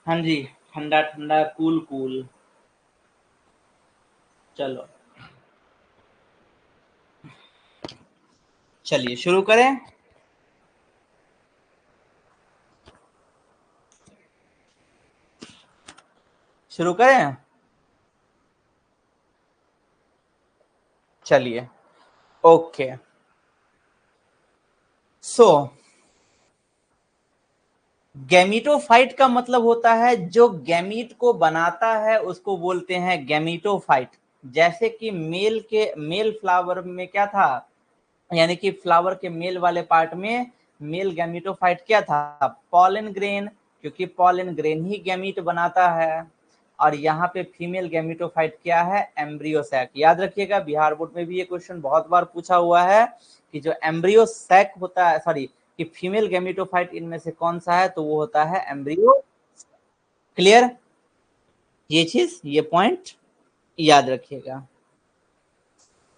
हाँ जी, ठंडा ठंडा, कूल कूल। चलो चलिए शुरू करें। शुरू करें? चलिए ओके। सो गैमीटोफाइट का मतलब होता है जो गैमीट को बनाता है उसको बोलते हैं गैमीटोफाइट। जैसे कि मेल फ्लावर में क्या था, यानी कि फ्लावर के मेल वाले पार्ट में मेल गैमीटोफाइट क्या था, पॉलन ग्रेन, क्योंकि पॉलन ग्रेन ही गैमीट बनाता है। और यहाँ पे फीमेल गैमीटोफाइट क्या है, एम्ब्रियो सैक। याद रखिएगा बिहार बोर्ड में भी ये क्वेश्चन बहुत बार पूछा हुआ है कि जो एम्ब्रियो सैक होता है, सॉरी, कि फीमेल गैमीटोफाइट इनमें से कौन सा है, तो वो होता है एम्ब्रियो। क्लियर, ये चीज, ये पॉइंट याद रखिएगा।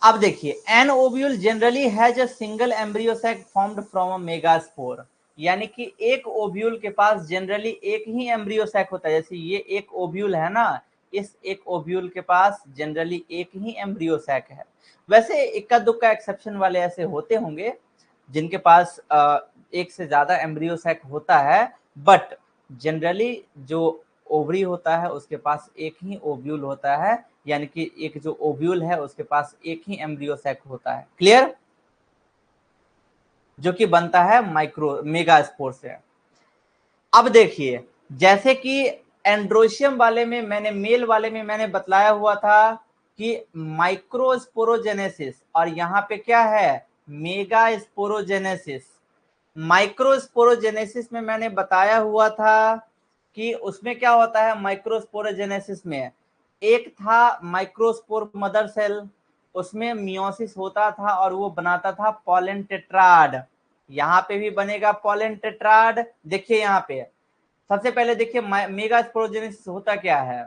अब देखिए, an ovule generally has a single embryo sac formed from a megaspore. यानी कि एक ओव्यूल के पास जनरली एक ही एम्ब्रियो सैक होता है। जैसे ये एक ओव्यूल है ना, इस एक ओव्यूल के पास जनरली एक ही एम्ब्रियो सैक है। वैसे इक्का दुक्का एक्सेप्शन वाले ऐसे होते होंगे जिनके पास एक से ज्यादा एम्ब्रियो सैक होता है, बट जनरली जो ओवरी होता है उसके पास एक ही ओव्यूल होता है, यानी कि एक जो ओव्यूल है उसके पास एक ही एम्ब्रियो सैक होता है। क्लियर, जो कि बनता है माइक्रो मेगास्पोर से। अब देखिए, जैसे कि एंड्रोशियम वाले में मैंने, मेल वाले में मैंने बतलाया हुआ था कि माइक्रोस्पोरोजेनेसिस, और यहाँ पे क्या है, मेगास्पोरोजेनेसिस। माइक्रोस्पोरोजेनेसिस में मैंने बताया हुआ था कि उसमें क्या होता है, माइक्रोस्पोरोजेनेसिस में एक था माइक्रोस्पोर मदर सेल, उसमें मियोसिस होता था और वो बनाता था पॉलन टेट्राड। यहाँ पे भी बनेगा पॉलन टेट्राड। देखिए यहाँ पे सबसे पहले देखिए मेगास्पोरोजेनेसिस होता क्या है,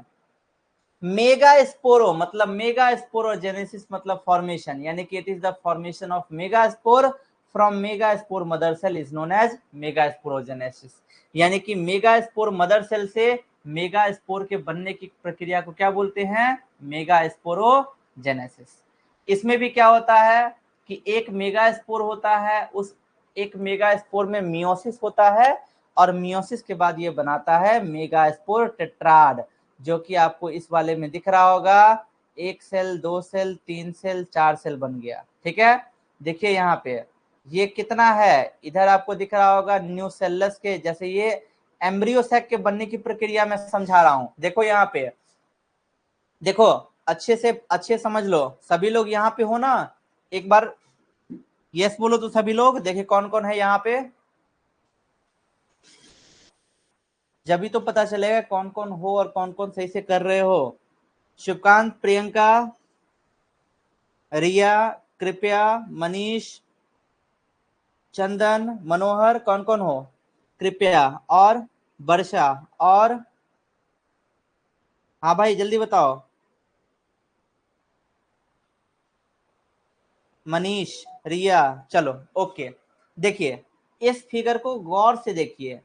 मेगास्पोरो मतलब मेगास्पोरोजेनेसिस मतलब फॉर्मेशन, यानी कि it is the formation of megaspore from megaspore mother cell is known as megasporogenesis. यानी कि मेगास्पोर मदर सेल से मेगास्पोर के बनने की प्रक्रिया को क्या बोलते हैं, मेगास्पोरोजेनेसिस। इसमें भी क्या होता है कि एक मेगास्पोर होता है, उस एक मेगास्पोर में मियोसिस होता है, और मियोसिस के बाद ये बनाता है मेगास्पोर टेट्राड, जो कि आपको इस वाले में दिख रहा होगा, एक सेल, दो सेल, तीन सेल, चार सेल बन गया। ठीक है, देखिए यहाँ पे ये कितना है, इधर आपको दिख रहा होगा न्यूसेलस के, जैसे ये एम्ब्रियो सैक के बनने की प्रक्रिया मैं समझा रहा हूं। देखो यहाँ पे, देखो अच्छे से, अच्छे समझ लो, सभी लोग यहाँ पे हो ना, एक बार यस बोलो तो सभी लोग, देखिए कौन कौन है यहाँ पे, जब भी तो पता चलेगा कौन कौन हो और कौन कौन सही से कर रहे हो। शिवकांत, प्रियंका, रिया, कृपया, मनीष, चंदन, मनोहर, कौन कौन हो, कृपया, और वर्षा, और हाँ भाई जल्दी बताओ, मनीष, रिया, चलो ओके। देखिए इस फिगर को गौर से देखिए,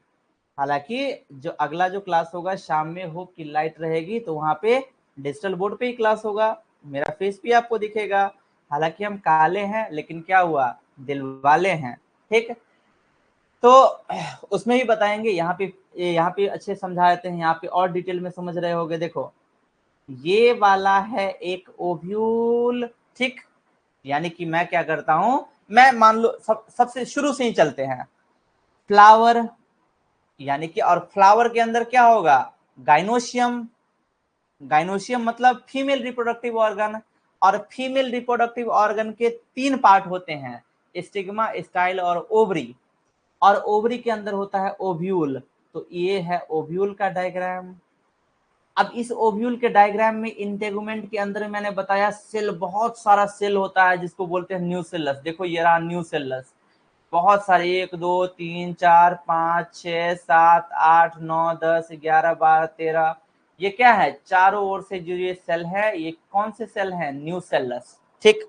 हालांकि जो अगला जो क्लास होगा शाम में होप की लाइट रहेगी, तो वहां पे डिजिटल बोर्ड पे ही क्लास होगा, मेरा फेस भी आपको दिखेगा। हालांकि हम काले हैं लेकिन क्या हुआ, दिल वाले हैं। ठीक, तो उसमें भी बताएंगे, यहाँ पे अच्छे समझा देते हैं, यहाँ पे और डिटेल में समझ रहे होगे। देखो ये वाला है एक ओव्यूल, ठीक, यानी कि मैं क्या करता हूं, मैं मान लो सबसे शुरू से ही चलते हैं, फ्लावर, यानी कि, और फ्लावर के अंदर क्या होगा, गाइनोशियम। गाइनोशियम मतलब फीमेल रिप्रोडक्टिव ऑर्गन, और फीमेल रिप्रोडक्टिव ऑर्गन के तीन पार्ट होते हैं, स्टिग्मा, स्टाइल और ओवरी। और ओवरी के अंदर होता है ओव्यूल। तो ये है ओव्यूल का डायग्राम। अब इस ओव्यूल के डायग्राम में इंटेगुमेंट के अंदर मैंने बताया सेल, बहुत सारा सेल होता है जिसको बोलते हैं न्यूसेलस। देखो ये रहा न्यूसेलस, बहुत सारे, 1 2 3 4 5 6 7 8 9 10 11 12 13, ये क्या है, चारों ओर से जो ये सेल है, ये कौन से सेल है, न्यूसेलस। ठीक,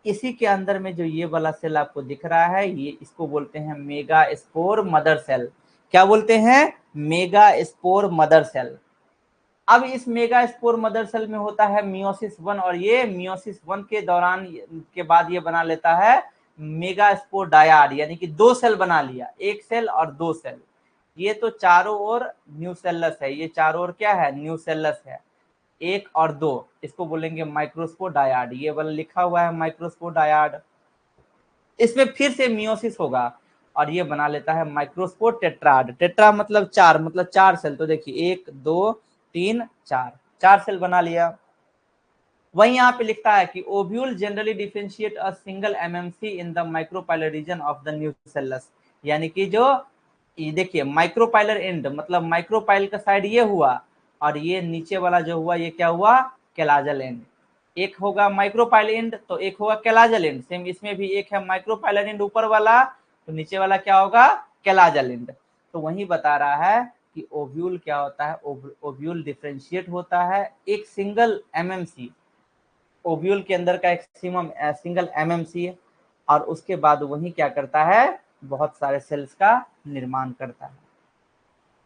इसी के अंदर में जो ये वाला सेल आपको दिख रहा है, ये इसको बोलते हैं मेगा स्पोर मदर सेल। क्या बोलते हैं, मेगा स्पोर मदर सेल। अब इस मेगा स्पोर मदर सेल में होता है मियोसिस 1, और ये मियोसिस 1 के दौरान के बाद ये बना लेता है मेगा स्पोर डायाड, यानी कि दो सेल बना लिया, एक सेल और दो सेल। ये तो चारों ओर न्यूसेलस है, ये चारों ओर क्या है, न्यूसेलस है। एक और दो, इसको बोलेंगे माइक्रोस्पोडायाड। ये वाला लिखा हुआ है माइक्रोस्पोडायाड। इसमें फिर से मियोसिस होगा और ये बना लेता है माइक्रोस्पोर टेट्राड। टेट्रा मतलब चार, मतलब चार सेल। तो देखिए 1 2 3 4, चार सेल बना लिया। वही यहाँ पे लिखता है कि ovule generally differentiate a single MMC in the micropylar reason of the nucellus. यानी कि जो ये देखिए माइक्रोपाइलर एंड मतलब माइक्रोपाइल का साइड ये हुआ और ये नीचे वाला जो हुआ ये क्या हुआ, कैलाजल एंड। एक होगा माइक्रोपाइल एंड तो एक होगा कैलाजल एंड। सेम इसमें भी एक है माइक्रोपाइलर एंड ऊपर वाला, तो नीचे वाला क्या होगा, कैलाजल एंड। तो वही बता रहा है कि ओव्यूल क्या होता है, ओव्यूल डिफरेंशिएट होता है एक सिंगल एमएमसी, ओव्यूल के अंदर का एक सिंगल एमएमसी है, और उसके बाद वही क्या करता है, बहुत सारे सेल्स का निर्माण करता है।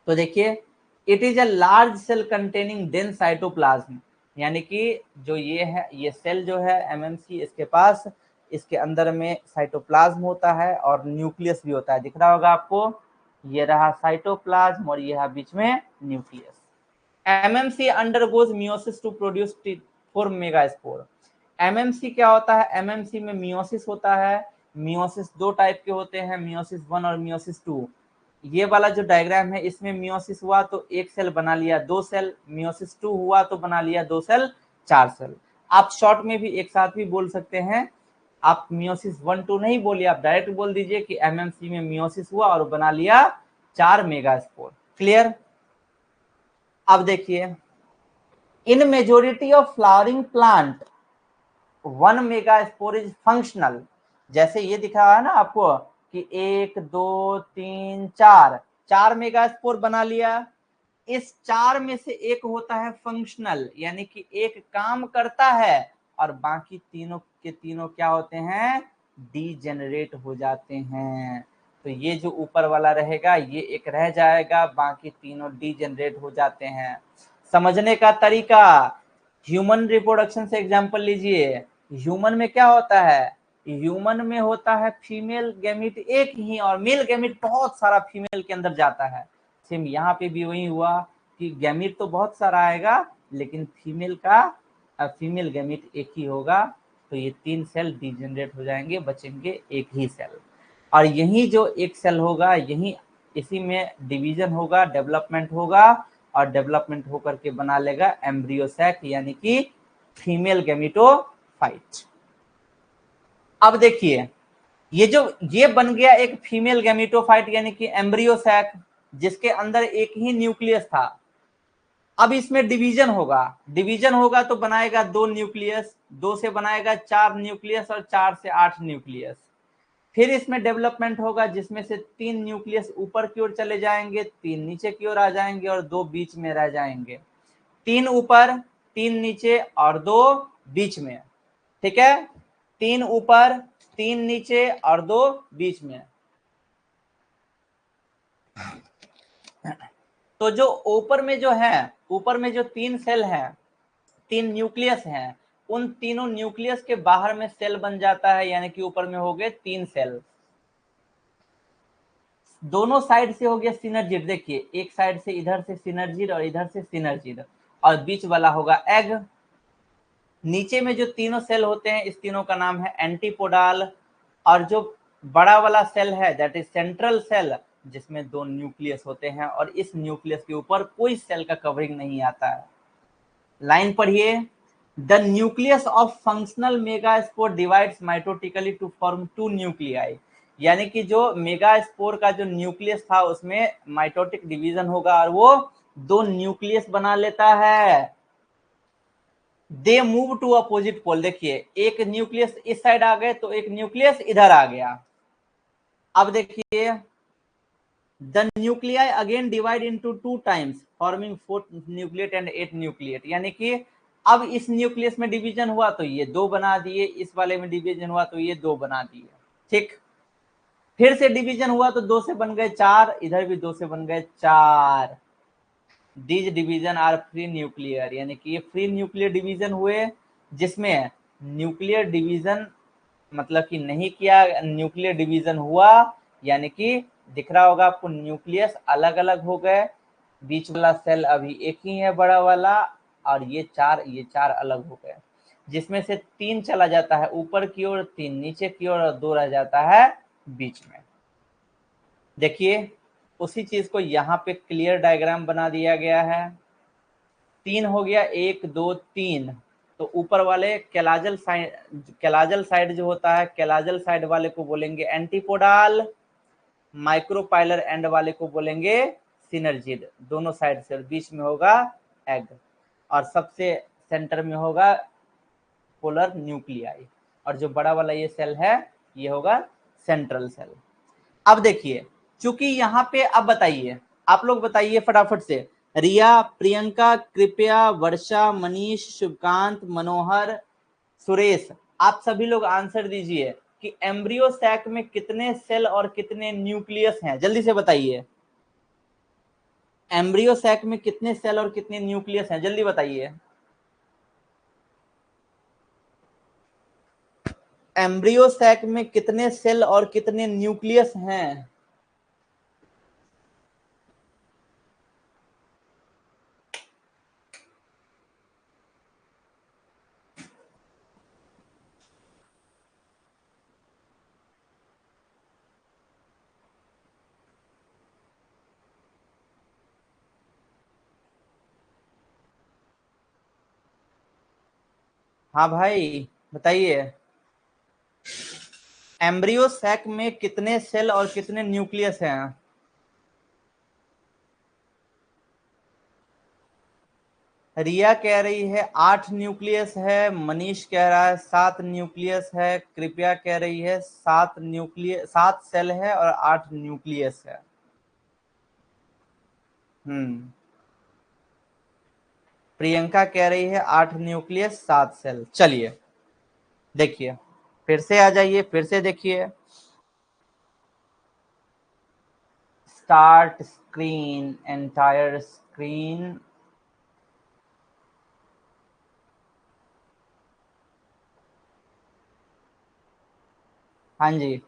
तो देखिए it is a large cell containing dense cytoplasm, यानी कि जो ये है, ये सेल जो है एमएमसी, इसके पास इसके अंदर में साइटोप्लाज्म होता है और न्यूक्लियस भी होता है। दिख रहा होगा आपको, ये रहा साइटोप्लाज्म और ये रहा बीच में nucleus. MMC undergoes meiosis to produce 4 megaspore. MMC क्या होता है, एमएमसी में मियोसिस होता है। मियोसिस दो टाइप के होते हैं, मियोसिस 1 और मियोसिस 2। ये वाला जो डायग्राम है इसमें मियोसिस हुआ तो एक सेल बना लिया 2 सेल, मियोसिस 2 हुआ तो बना लिया 2 सेल 4 सेल। आप शॉर्ट में भी एक साथ भी बोल सकते हैं, आप मियोसिस 1 2 नहीं बोलिए, आप डायरेक्ट बोल दीजिए कि एमएमसी में मियोसिस हुआ और बना लिया 4 मेगास्पोर। क्लियर। अब देखिए in majority of flowering plant 1 megaspore is functional. जैसे ये दिखा है ना आपको कि 1 2 3 4, 4 मेगास्पोर बना लिया। इस 4 में से एक होता है फंक्शनल, यानी कि एक काम करता है और बाकी तीनों के तीनों क्या होते हैं, डीजेनरेट हो जाते हैं। तो ये जो ऊपर वाला रहेगा ये एक रह जाएगा, बाकी तीनों डीजेनरेट हो जाते हैं। समझने का तरीका, ह्यूमन रिप्रोडक्शन से एग्जांपल लीजिए। ह्यूमन में क्या होता है, ह्यूमन में होता है फीमेल गैमिट एक ही और मेल गैमिट बहुत सारा फीमेल के अंदर जाता है। सेम यहाँ पे भी वही हुआ कि गैमिट तो बहुत सारा आएगा लेकिन फीमेल गैमिट एक ही होगा। तो ये 3 सेल डिजेनरेट हो जाएंगे, बचेंगे एक ही सेल। और यही जो एक सेल होगा यही इसी में डिवीजन होगा, डेवलपमेंट होगा और डेवलपमेंट होकर के बना लेगा एम्ब्रियो सैक, यानी कि फीमेल गैमिटोफाइट। अब देखिए ये बन गया एक फीमेल गैमिटोफाइट यानी कि एम्ब्रियो सैक, जिसके अंदर एक ही न्यूक्लियस था। अब इसमें डिवीजन होगा तो बनाएगा 2 न्यूक्लियस, 2 से बनाएगा 4 न्यूक्लियस और 4 से 8 न्यूक्लियस। फिर इसमें डेवलपमेंट होगा जिसमें से 3 न्यूक्लियस ऊपर की ओर चले जाएंगे, 3 नीचे की ओर आ जाएंगे और 2 बीच में रह जाएंगे। 3 ऊपर, 3 नीचे और 2 बीच में। ठीक है, 3 ऊपर, 3 नीचे और 2 बीच में। तो जो ऊपर में जो है, ऊपर में जो 3 सेल हैं, 3 न्यूक्लियस हैं, उन तीनों न्यूक्लियस के बाहर में सेल बन जाता है, यानी कि ऊपर में हो गए 3 सेल। दोनों साइड से हो गया सिनर्जिड। देखिए एक साइड से इधर से सिनर्जिड और इधर से सिनर्जिड, और बीच वाला होगा एग। नीचे में जो तीनों सेल होते हैं इस तीनों का नाम है एंटीपोडाल। और जो बड़ा वाला सेल है दैट इज सेंट्रल सेल, जिसमें 2 न्यूक्लियस होते हैं और इस न्यूक्लियस के ऊपर कोई सेल का कवरिंग नहीं आता है। लाइन पढ़िए, the nucleus of functional megaspore divides mitotically to form 2 nuclei. यानी कि जो मेगास्पोर का जो न्यूक्लियस था उसमें माइटोटिक डिवीजन होगा और वो 2 न्यूक्लियस बना लेता है। They move to opposite pole. देखिए एक न्यूक्लियस इस साइड आ गए तो एक न्यूक्लियस इधर आ गया। अब देखिए the nuclei again divide into 2 times forming 4 न्यूक्लियट and 8 न्यूक्लियट। यानी कि अब इस न्यूक्लियस में डिवीजन हुआ तो ये 2 बना दिए, इस वाले में डिवीजन हुआ तो ये 2 बना दिए। ठीक, फिर से डिवीजन हुआ तो 2 से बन गए 4, इधर भी 2 से बन गए 4। These division are free nuclear, यानी कि ये फ्री न्यूक्लियर डिवीजन हुए, जिसमें न्यूक्लियर डिवीजन मतलब कि नहीं किया, न्यूक्लियर डिवीजन हुआ, यानी कि दिख रहा होगा आपको न्यूक्लियस अलग अलग हो गए। बीच वाला सेल अभी एक ही है बड़ा वाला, और ये चार अलग हो गए, जिसमें से 3 चला जाता है ऊपर की ओर, 3 नीचे की ओर और 2 रह जाता है बीच में। देखिए उसी चीज को यहाँ पे क्लियर डायग्राम बना दिया गया है। 3 हो गया, 1 2 3, तो ऊपर वाले कैलाजल साइड जो होता है, कैलाजल साइड वाले को बोलेंगे एंटीपोडाल, माइक्रोपाइलर एंड वाले को बोलेंगे सिनर्जिड। दोनों साइड से, बीच में होगा एग, और सबसे सेंटर में होगा पोलर न्यूक्लियाई, और जो बड़ा वाला ये सेल है ये होगा सेंट्रल सेल। अब देखिए, चूंकि यहाँ पे, अब बताइए, आप लोग बताइए फटाफट से, रिया, प्रियंका, कृपया, वर्षा, मनीष, शुभकांत, मनोहर, सुरेश, आप सभी लोग आंसर दीजिए कि एम्ब्रियो सैक में कितने सेल और कितने न्यूक्लियस हैं, जल्दी से बताइए। एम्ब्रियो सैक में कितने सेल और कितने न्यूक्लियस हैं, जल्दी बताइए। एम्ब्रियो सैक में कितने सेल और कितने न्यूक्लियस हैं? हाँ भाई बताइए, एम्ब्रियो सैक में कितने सेल और कितने न्यूक्लियस हैं? रिया कह रही है 8 न्यूक्लियस है, मनीष कह रहा है 7 न्यूक्लियस है, कृपया कह रही है 7 सेल है और 8 न्यूक्लियस है। प्रियंका कह रही है 8 न्यूक्लियस 7 सेल। चलिए देखिए, फिर से आ जाइए, फिर से देखिए, स्टार्ट स्क्रीन, एंटायर स्क्रीन। हाँ जी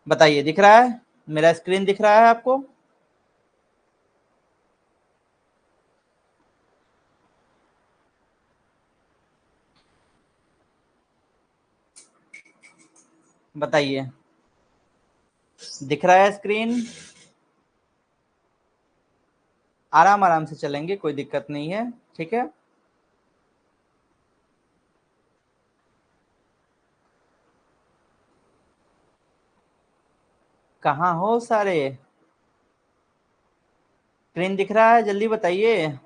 बताइए, दिख रहा है? मेरा स्क्रीन दिख रहा है आपको? बताइए, दिख रहा है स्क्रीन? आराम आराम से चलेंगे, कोई दिक्कत नहीं है, ठीक है। कहाँ हो सारे? स्क्रीन दिख रहा है, जल्दी बताइए।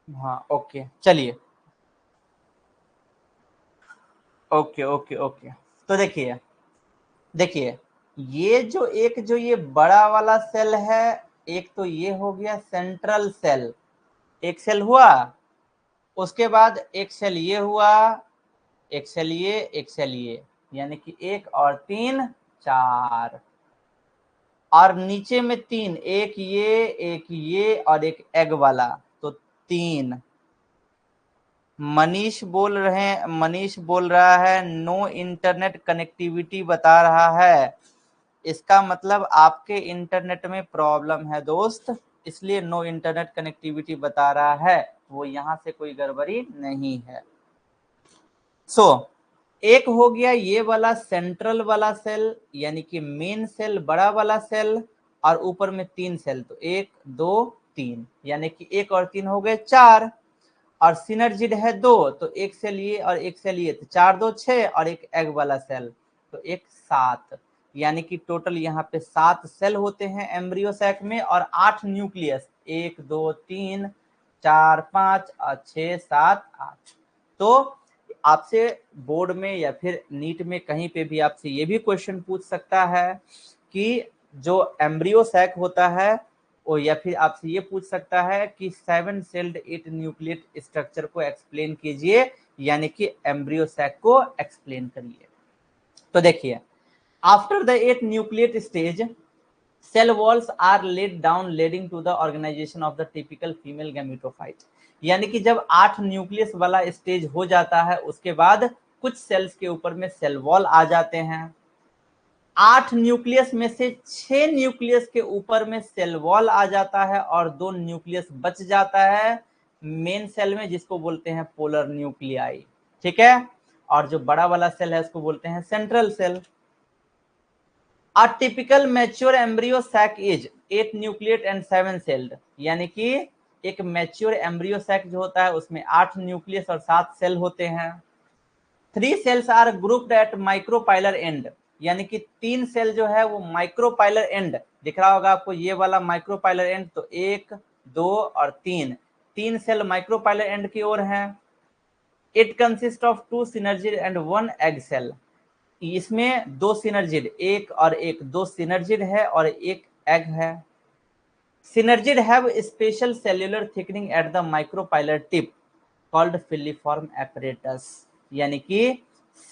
हाँ ओके, चलिए, ओके ओके ओके। तो देखिए, देखिए ये बड़ा वाला सेल है, एक तो ये हो गया सेंट्रल सेल, एक सेल हुआ। उसके बाद एक सेल ये हुआ, एक सेल ये, एक सेल ये, यानी कि 1 और 3 4, और नीचे में 3, एक ये और एक एग वाला, तो 3। मनीष बोल रहा है नो इंटरनेट कनेक्टिविटी बता रहा है, इसका मतलब आपके इंटरनेट में प्रॉब्लम है दोस्त, इसलिए नो इंटरनेट कनेक्टिविटी बता रहा है, वो यहाँ से कोई गड़बड़ी नहीं है। एक हो गया ये वाला सेंट्रल वाला सेल, यानी कि मेन सेल, बड़ा वाला सेल, और ऊपर में 3 सेल, तो 1 2 3, यानी कि 1 और 3 हो गए 4, और सिनर्जिड है 2, तो एक सेल ये और एक सेल ये, तो 4 2 6, और एक एग वाला सेल, तो एक 7, यानी कि टोटल यहाँ पे 7 सेल होते हैं एम्ब्रियो सैक में, और 8 न्यूक्लियस, 1 2 3 4 5 और 6 7 8। तो आपसे बोर्ड में या फिर नीट में कहीं पे भी आपसे ये भी क्वेश्चन पूछ सकता है कि जो एम्ब्रियो सैक होता है, और या फिर आपसे ये पूछ सकता है कि 7 सेल्ड 8 न्यूक्लियट स्ट्रक्चर को एक्सप्लेन कीजिए, यानी कि एम्ब्रियो सैक को एक्सप्लेन करिए। तो देखिए, after the 8 nucleate stage, cell walls are laid down leading to the organisation of the typical female gametophyte, यानी कि जब 8 न्यूक्लियस वाला स्टेज हो जाता है, उसके बाद कुछ सेल्स के ऊपर में सेल वॉल आ जाते हैं। 8 न्यूक्लियस में से 6 न्यूक्लियस के ऊपर में सेल वॉल आ जाता है और 2 न्यूक्लियस बच जाता है मेन सेल में, जिसको बोलते हैं पोलर न्यूक्लियाई। ठीक है, और जो बड़ा वाला सेल है उसको बोलते हैं central cell. A typical mature embryo sac is 8 nucleate and 7 celled, यानी कि एक मैच्योर एम्ब्रियो सैक जो होता है उसमें 8 न्यूक्लियस और 7 सेल होते हैं। 3 cells are grouped at micropylar end, यानी कि 3 सेल जो है वो माइक्रोपाइलर एंड दिख रहा होगा आपको, ये वाला माइक्रोपाइलर एंड, तो 1 2 और 3 सेल माइक्रोपाइलर एंड की ओर हैं। It consist of 2 synergid and 1 egg cell, इसमें 2 सिनर्जिड, एक और एक, 2 सिनर्जिड है और एक एग है। Synergids have special cellular thickening at the micropylar tip called filiform apparatus, यानी कि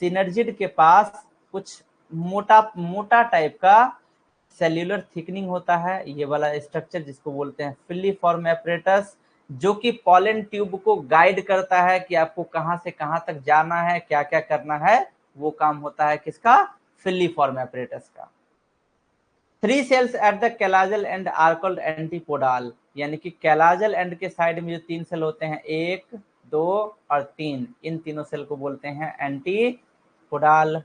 सिनर्जिड के पास कुछ मोटा मोटा टाइप का सेल्यूलर थिकनिंग होता है, ये वाला स्ट्रक्चर जिसको बोलते हैं फिलिफॉर्म एपरेटस, जो कि पॉलन ट्यूब को गाइड करता है कि आपको कहां से कहां तक जाना है, क्या क्या करना है, वो काम होता है किसका, फिलिफॉर्म एपरेटस का। 3 cells at the chalazal end are called antipodal, यानी कि कैलाजल एंड के साइड में जो 3 सेल होते हैं, 1 2 और 3, इन तीनों सेल को बोलते हैं antipodal.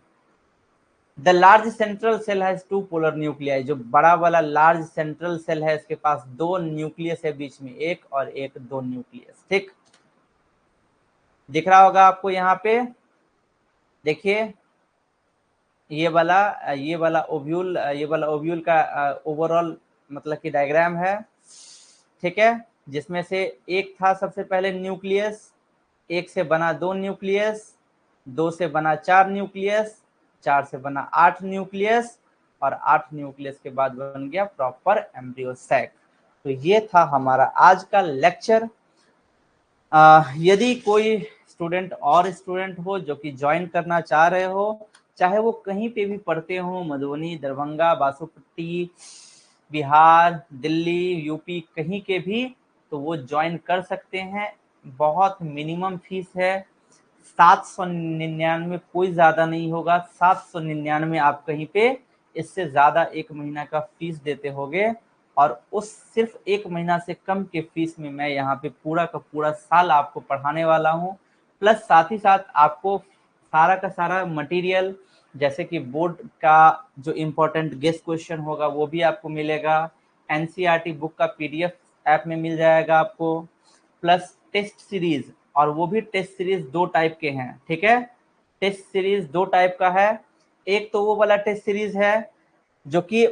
The large central cell has 2 polar nuclei, जो बड़ा वाला लार्ज सेंट्रल सेल है इसके पास 2 न्यूक्लियस है बीच में, एक और एक, 2 न्यूक्लियस। ठीक, दिख रहा होगा आपको यहाँ पे, देखिए ये वाला ओव्यूल का ओवरऑल मतलब कि डायग्राम है। ठीक है, जिसमें से एक था सबसे पहले न्यूक्लियस, एक से बना 2 न्यूक्लियस, 2 से बना 4 न्यूक्लियस, 4 से बना 8 न्यूक्लियस, और 8 न्यूक्लियस के बाद बन गया प्रॉपर एम्ब्रियो सैक। तो ये था हमारा आज का लेक्चर। यदि कोई स्टूडेंट हो जो कि ज्वाइन करना चाह रहे हो, चाहे वो कहीं पे भी पढ़ते हो, मधुबनी, दरभंगा, बासुपट्टी, बिहार, दिल्ली, यूपी, कहीं के भी, तो वो ज्वाइन कर सकते हैं। बहुत मिनिमम फीस है, 799, कोई ज़्यादा नहीं होगा, 799 आप कहीं पे इससे ज़्यादा 1 महीना का फीस देते होगे, और उस सिर्फ 1 महीना से कम के फीस में मैं यहाँ पे पूरा का पूरा साल आपको पढ़ाने वाला हूँ। प्लस साथ ही साथ आपको सारा का सारा मटेरियल, जैसे कि बोर्ड का जो इम्पोर्टेंट गेस्ट क्वेश्चन होगा वो भी आपको मिलेगा, एनसीईआरटी बुक का पीडीएफ ऐप में मिल जाएगा आपको, प्लस टेस्ट सीरीज, और वो भी टेस्ट सीरीज 2 टाइप के हैं। ठीक है, टेस्ट सीरीज 2 टाइप का है, एक तो वो वाला टेस्ट सीरीज है जो कि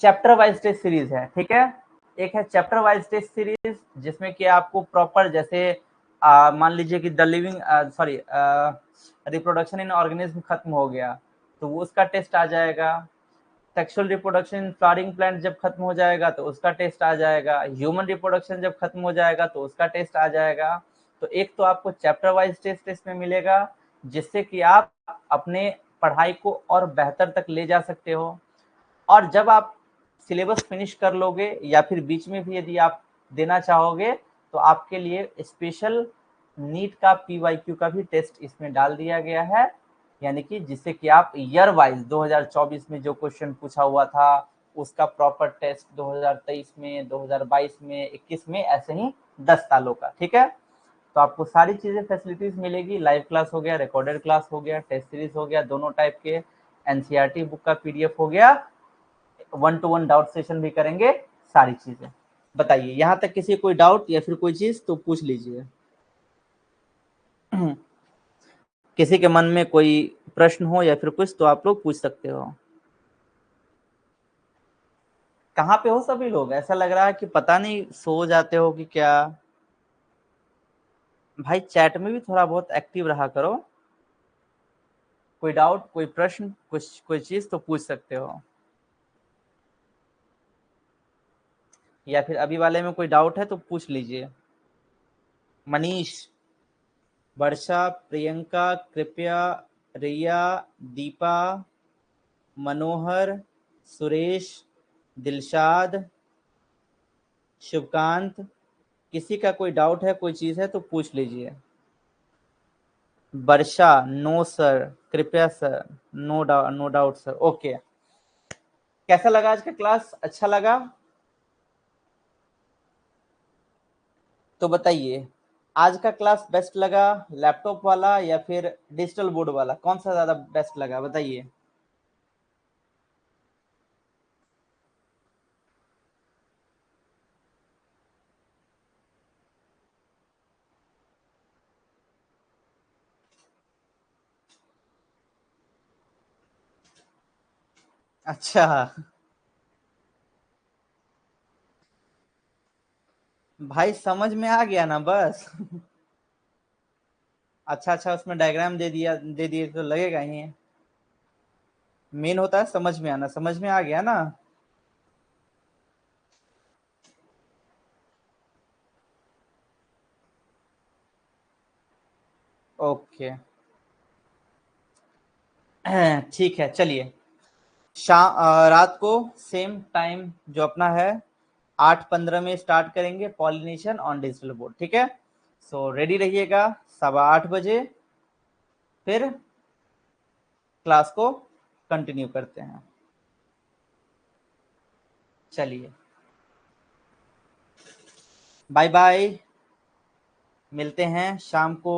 चैप्टर वाइज टेस्ट सीरीज है। ठीक है, एक है चैप्टर वाइज टेस्ट सीरीज जिसमें कि आपको प्रॉपर, जैसे मान लीजिए कि the living reproduction in organism खत्म हो गया तो वो उसका टेस्ट आ जाएगा, sexual reproduction in flowering plant जब खत्म हो जाएगा तो उसका टेस्ट आ जाएगा, ह्यूमन रिप्रोडक्शन जब खत्म हो जाएगा तो उसका टेस्ट आ जाएगा। तो एक तो आपको चैप्टर वाइज टेस्ट इसमें मिलेगा, जिससे कि आप अपने पढ़ाई को और बेहतर तक ले जा सकते हो। और जब आप सिलेबस फिनिश कर लोगे या फिर बीच में भी यदि आप देना चाहोगे तो आपके लिए स्पेशल नीट का पीवाईक्यू का भी टेस्ट इसमें डाल दिया गया है, यानी कि जिससे कि आप ईयर वाइज 2024 में जो क्वेश्चन पूछा हुआ था उसका प्रॉपर टेस्ट 2023 में, 2022 में, 21 में, ऐसे ही 10 सालों का। ठीक है, तो आपको सारी चीजें फैसिलिटीज मिलेगी, लाइव क्लास हो गया, रिकॉर्डेड क्लास हो गया, टेस्ट सीरीज हो गया दोनों टाइप के, एनसीईआरटी बुक का पीडीएफ हो गया, 1-to-1 डाउट सेशन भी करेंगे, सारी चीजें। बताइए यहाँ तक किसी कोई डाउट या फिर कोई चीज तो पूछ लीजिए। किसी के मन में कोई प्रश्न हो या फिर कुछ तो आप लोग पूछ सकते हो। कहाँ पे हो सभी लोग, ऐसा लग रहा है कि पता नहीं सो जाते हो कि क्या। भाई चैट में भी थोड़ा बहुत एक्टिव रहा करो, कोई डाउट, कोई प्रश्न, कुछ कोई चीज तो पूछ सकते हो, या फिर अभी वाले में कोई डाउट है तो पूछ लीजिए। मनीष, वर्षा, प्रियंका, कृपया, रिया, दीपा, मनोहर, सुरेश, दिलशाद, शुभकांत, किसी का कोई डाउट है, कोई चीज है तो पूछ लीजिए। वर्षा, नो सर, कृपया sir, no doubt sir. Okay, कैसा लगा आज का क्लास? अच्छा लगा? तो बताइए, आज का क्लास बेस्ट लगा लैपटॉप वाला या फिर डिजिटल बोर्ड वाला? कौन सा ज्यादा बेस्ट लगा बताइए। अच्छा, भाई समझ में आ गया ना बस। अच्छा अच्छा, उसमें डायग्राम दे दिए तो लगेगा ही। मेन होता है समझ में आना, समझ में आ गया ना? ओके। ठीक है, चलिए। रात को सेम टाइम जो अपना है 8:15 में स्टार्ट करेंगे पॉलिनेशन ऑन डिजिटल बोर्ड, ठीक है? सो रेडी रहिएगा 8:15 बजे, फिर क्लास को कंटिन्यू करते हैं। चलिए, बाय बाय, मिलते हैं शाम को